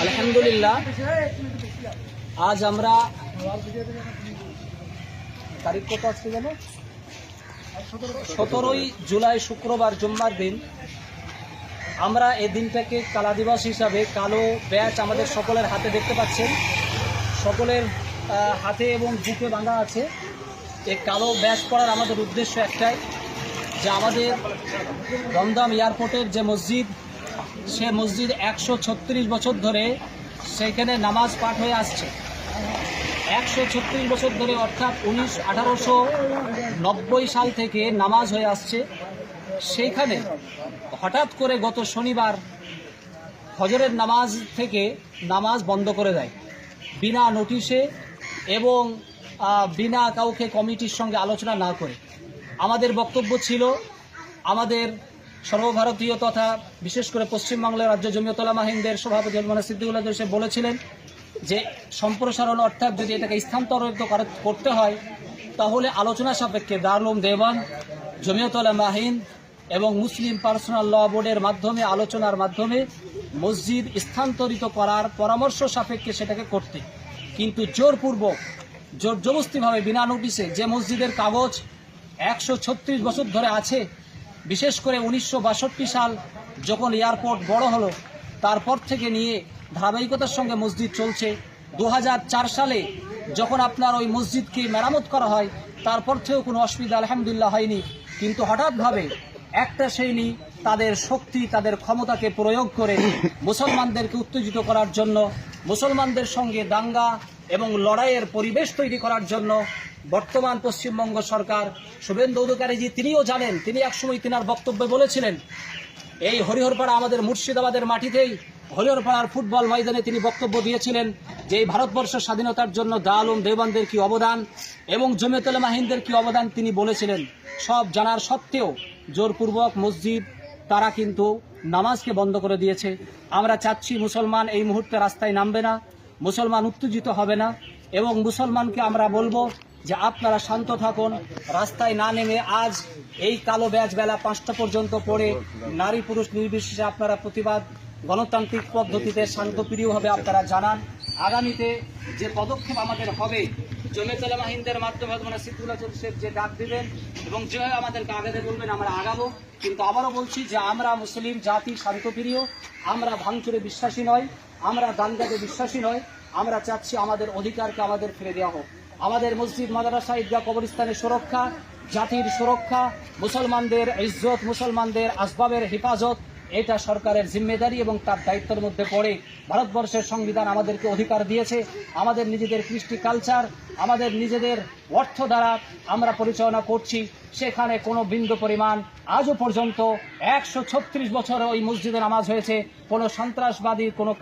আলহামদুলিল্লাহ, আজ আমরা তারিখ কত আজকে গেল 17ই জুলাই শুক্রবার জুম্মার দিন। আমরা এই দিনটাকে কালা দিবস হিসাবে, কালো ব্যাচ আমাদের সকলের হাতে দেখতে পাচ্ছেন, সকলের হাতে এবং বুকে বাঁধা আছে। এই কালো ব্যাচ পরার আমাদের উদ্দেশ্য একটাই, যে আমাদের দমদম এয়ারপোর্টের যে মসজিদ, সে মসজিদ 136 বছর ধরে সেখানে নামাজ পাঠ হয়ে আসছে। 136 বছর ধরে, অর্থাৎ 1890 সাল থেকে নামাজ হয়ে আসছে। সেইখানে হঠাৎ করে গত শনিবার ফজরের নামাজ থেকে নামাজ বন্ধ করে দেয়, বিনা নোটিশে এবং বিনা কাউকে কমিটির সঙ্গে আলোচনা না করে। আমাদের বক্তব্য ছিল, আমাদের সর্বভারতীয় তথা বিশেষ করে পশ্চিমবাংলার রাজ্য জমিয়ত উলামা হিন্দের সভাপতি মৌলানা সিদ্দিকুল্লাহ জোশী বলেছিলেন যে সম্প্রসারণ অর্থাৎ যদি এটাকে স্থানান্তরিত করতে হয়, তাহলে আলোচনা সাপেক্ষে দারুল উলুম দেওবন্দ, জমিয়ত উলামা হিন্দ এবং মুসলিম পার্সোনাল ল বোর্ডের মাধ্যমে আলোচনার মাধ্যমে মসজিদ স্থানান্তরিত করার পরামর্শ সাপেক্ষে সেটাকে করতে। কিন্তু জোরপূর্বক, জোর জবরদস্তিভাবে, বিনা নোটিশে যে মসজিদের কাগজ 136 বছর ধরে আছে, বিশেষ করে 1962 সাল যখন এয়ারপোর্ট বড় হলো, তারপর থেকে নিয়ে ধারাবাহিকতার সঙ্গে মসজিদ চলছে। 2004 সালে যখন আপনার ওই মসজিদকে মেরামত করা হয়, তারপর থেকেও কোনো অসুবিধা আলহামদুলিল্লাহ হয়নি। কিন্তু হঠাৎভাবে একটা শ্রেণী তাদের শক্তি, তাদের ক্ষমতাকে প্রয়োগ করে মুসলমানদেরকে উত্তেজিত করার জন্য, মুসলমানদের সঙ্গে দাঙ্গা এবং লড়াইয়ের পরিবেশ তৈরি করার জন্য বর্তমান পশ্চিমবঙ্গ সরকার, শুভেন্দু অধিকারীজি তিনিও জানেন, তিনি একসময় তিনার বক্তব্যে বলেছিলেন, এই হরিহরপাড়া আমাদের মুর্শিদাবাদের মাটিতেই হরিহরপাড়ার ফুটবল ময়দানে তিনি বক্তব্য দিয়েছিলেন যে এই ভারতবর্ষের স্বাধীনতার জন্য দারুল উলুম দেওবন্দের কি অবদান এবং জমিয়ত উলামা হিন্দের কি অবদান তিনি বলেছিলেন। সব জানার সত্ত্বেও জোরপূর্বক মসজিদ তারা কিন্তু নামাজকে বন্ধ করে দিয়েছে। আমরা চাচ্ছি মুসলমান এই মুহূর্তে রাস্তায় নামবে না, মুসলমান উত্তেজিত হবে না, এবং মুসলমানকে আমরা বলবো যে আপনারা শান্ত থাকুন, রাস্তায় না নেমে আজ এই কালো ব্যাজ বেলা 5টা পর্যন্ত পড়ে নারী পুরুষ নির্বিশেষে আপনারা প্রতিবাদ গণতান্ত্রিক পদ্ধতিতে শান্তপ্রিয়ভাবে আপনারা জানান। আগামীতে যে পদক্ষেপ আমাদের হবে, জমিয়ত উলামা হিন্দের মাধ্যমে মৌলানা সিদ্দিকুল্লাহ জোশী যে ডাক দিবেন এবং যেভাবে আমাদেরকে আগাতে বলবেন আমরা আগাবো। কিন্তু আবারও বলছি যে আমরা মুসলিম জাতি শান্তপ্রিয়, আমরা ভাঙচুরে বিশ্বাসী নয়, আমরা দাঙ্গাতে বিশ্বাসী নয়। আমরা চাচ্ছি আমাদের অধিকারকে আমাদের ফিরে দেওয়া হোক। আমাদের মসজিদ, মাদ্রাসা, ঈদগাহ, কবরস্থানের সুরক্ষা, জাতির সুরক্ষা, মুসলমানদের ইজ্জত, মুসলমানদের আসবাবের হেফাজত, এটা সরকারের জিম্মেদারি এবং তার দায়িত্বের মধ্যে পড়ে। ভারতবর্ষের সংবিধান আমাদেরকে অধিকার দিয়েছে, আমাদের নিজেদের কৃষ্টি কালচার, আমাদের নিজেদের অর্থ দ্বারা আমরা পরিচালনা করছি। সেখানে কোনো বিন্দু পরিমাণ আজও পর্যন্ত 136 বছর ওই মসজিদে নামাজ হয়েছে, কোনো সন্ত্রাসবাদী কোনো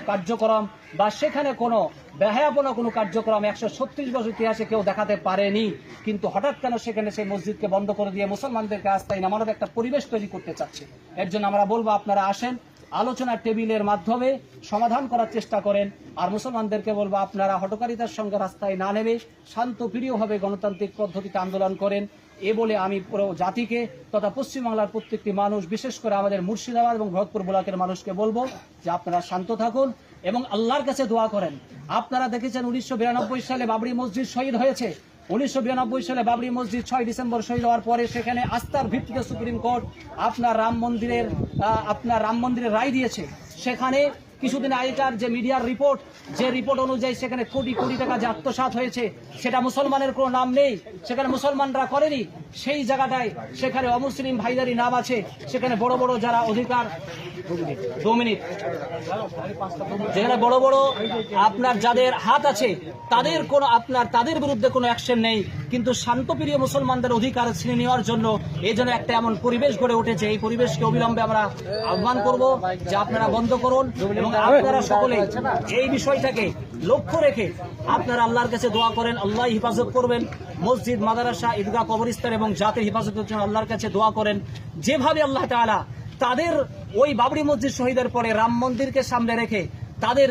কার্যক্রম বা সেখানে কোনো বেহায়াপনা কোনো কার্যক্রম 136 বছর ইতিহাসে কেউ দেখাতে পারেনি। কিন্তু হঠাৎ কেন সেখানে সেই মসজিদকে বন্ধ করে দিয়ে মুসলমানদেরকে আস্থায় নামানোর একটা পরিবেশ তৈরি করতে চাচ্ছে। এর জন্য আমরা বলবো আপনারা আসেন, আলোচনার টেবিলের মাধ্যমে সমাধান করার চেষ্টা করেন। আর মুসলমানদেরকে বলবো আপনারা হটকারিতার সঙ্গে রাস্তায় না নেমে শান্তপ্রিয়ভাবে গণতান্ত্রিক পদ্ধতিতে আন্দোলন করেন। এ বলে আমি পুরো জাতিকে তথা পশ্চিমবাংলার প্রত্যেকটি মানুষ, বিশেষ করে আমাদের মুর্শিদাবাদ এবং ভরতপুর ব্লকের মানুষকে বলবো যে আপনারা শান্ত থাকুন এবং আল্লাহর কাছে দোয়া করেন। আপনারা দেখেছেন 1992 সালে বাবরি মসজিদ শহীদ হয়েছে। 1992 সালে বাবরি মসজিদ 6 ডিসেম্বর শহীদ হওয়ার পরে সেখানে আস্থার ভিত্তিতে সুপ্রিম কোর্ট আপনার রাম মন্দিরের রায় দিয়েছে। সেখানে কিছুদিন আগেকার যে মিডিয়ার রিপোর্ট, যে রিপোর্ট অনুযায়ী সেখানে কোটি কোটি টাকা যে আত্মসাৎ হয়েছে, সেটা মুসলমানের কোনো নাম নেই, সেখানে মুসলমানরা করেনি। সেই জায়গাটায় সেখানে অমুসলিম ভাইদারি নাম আছে। সেখানে বড় বড় যারা অধিকার, 2 মিনিট, যেখানে বড় বড় আপনার যাদের হাত আছে তাদের বিরুদ্ধে কোনো অ্যাকশন নেই। কিন্তু শান্তপ্রিয় মুসলমানদের অধিকার ছিনে নেওয়ার জন্য এই জন্য একটা এমন পরিবেশ গড়ে উঠেছে। এই পরিবেশকে অবিলম্বে আমরা আহ্বান করব যে আপনারা বন্ধ করুন এবং আপনারা সকলে এই বিষয়টাকে লক্ষ্য রেখে আপনারা আল্লাহর কাছে দোয়া করেন, আল্লাহ হিফাজত করবেন। মসজিদ, মাদ্রাসা, ঈদগাহ, কবরস্থান এবং জাতির হিফাজতের জন্য আল্লাহর কাছে দোয়া করেন। যেভাবে আল্লাহ তাআলা তাদের ওই বাবরি মসজিদ শহীদের পরে রাম মন্দিরকে সামনে রেখে তাদের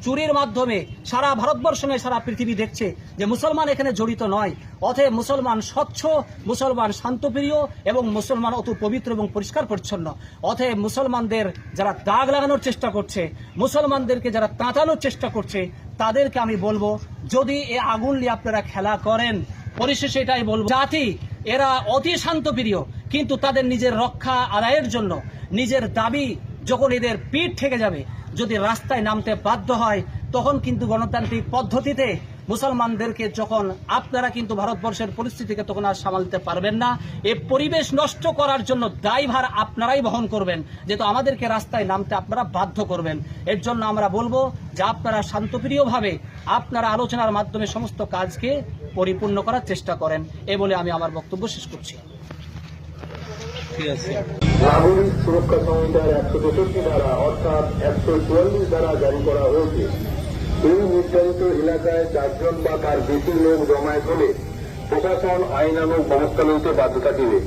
চুরির মাধ্যমে সারা ভারতবর্ষ নয় সারা পৃথিবী দেখছে যে মুসলমান এখানে জড়িত নয়। অতএব মুসলমান স্বচ্ছ, মুসলমান শান্তপ্রিয় এবং মুসলমান অত পবিত্র এবং পরিষ্কার পরিচ্ছন্ন। অতএব মুসলমানদের যারা দাগ লাগানোর চেষ্টা করছে, মুসলমানদেরকে যারা তাঁতানোর চেষ্টা করছে, তাদেরকে আমি বলবো, যদি এ আগুন নিয়ে আপনারা খেলা করেন, পরিশেষে এটাই বলবো, জাতি এরা অতি শান্তপ্রিয়, কিন্তু তাদের নিজের রক্ষা আদায়ের জন্য নিজের দাবি যখন এদের পিঠ থেকে যাবে, যদি রাস্তায় নামতে বাধ্য হয়, তখন কিন্তু গণতান্ত্রিক পদ্ধতিতে মুসলমানদেরকে যখন আপনারা কিন্তু ভারতবর্ষের পরিস্থিতিকে তখন আর সামালতে পারবেন না। এই পরিবেশ নষ্ট করার জন্য দায়ভার আপনারাই বহন করবেন, যেহেতু আমাদেরকে রাস্তায় নামতে আপনারা বাধ্য করবেন। এর জন্য আমরা বলবো যে আপনারা শান্তপ্রিয়ভাবে আপনারা আলোচনার মাধ্যমে সমস্ত কাজকে পরিপূর্ণ করার চেষ্টা করেন। এ বলে আমি আমার বক্তব্য শেষ করছি। ঠিক আছে। নাগরিক সুরক্ষা সংহিতার 163 ধারা অর্থাৎ 144 ধারা জারি করা হয়েছে। এই নির্ধারিত এলাকায় 4 জন বা তার বেশি লোক জমায়েত হলে প্রশাসন আইনানুগ ব্যবস্থা নিতে বাধ্য থাকিবে।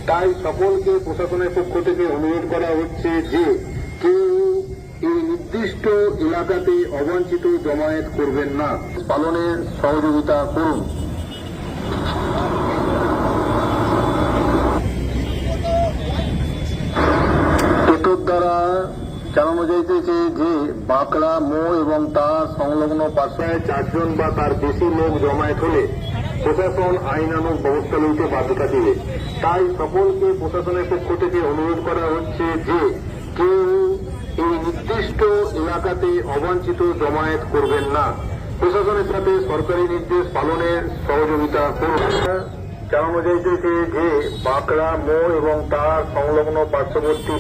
তাই সকলকে প্রশাসনের পক্ষ থেকে অনুরোধ করা হচ্ছে যে কেউ এই নির্দিষ্ট এলাকাতে অবাঞ্ছিত জমায়েত করবেন না, পালনের সহযোগিতা করুন। দ্বারা জানানো যাইতেছে যে বাঁকড়া, মোড় এবং তার সংলগ্ন পাশে 4 জন বা তার বেশি লোক জমায়েত হলে প্রশাসন আইনানুগ ব্যবস্থা নিতে বাধ্য থাকিবে। তাই সকলকে প্রশাসনের পক্ষ থেকে অনুরোধ করা হচ্ছে যে কেউ এই নির্দিষ্ট এলাকাতে অবাঞ্ছিত জমায়েত করবেন না, প্রশাসনের সাথে সরকারি নির্দেশ পালনের সহযোগিতা করুন। জানানো যাইতেছে যে বাঁকড়া, মোড় এবং তার সংলগ্ন পার্শ্ববর্তী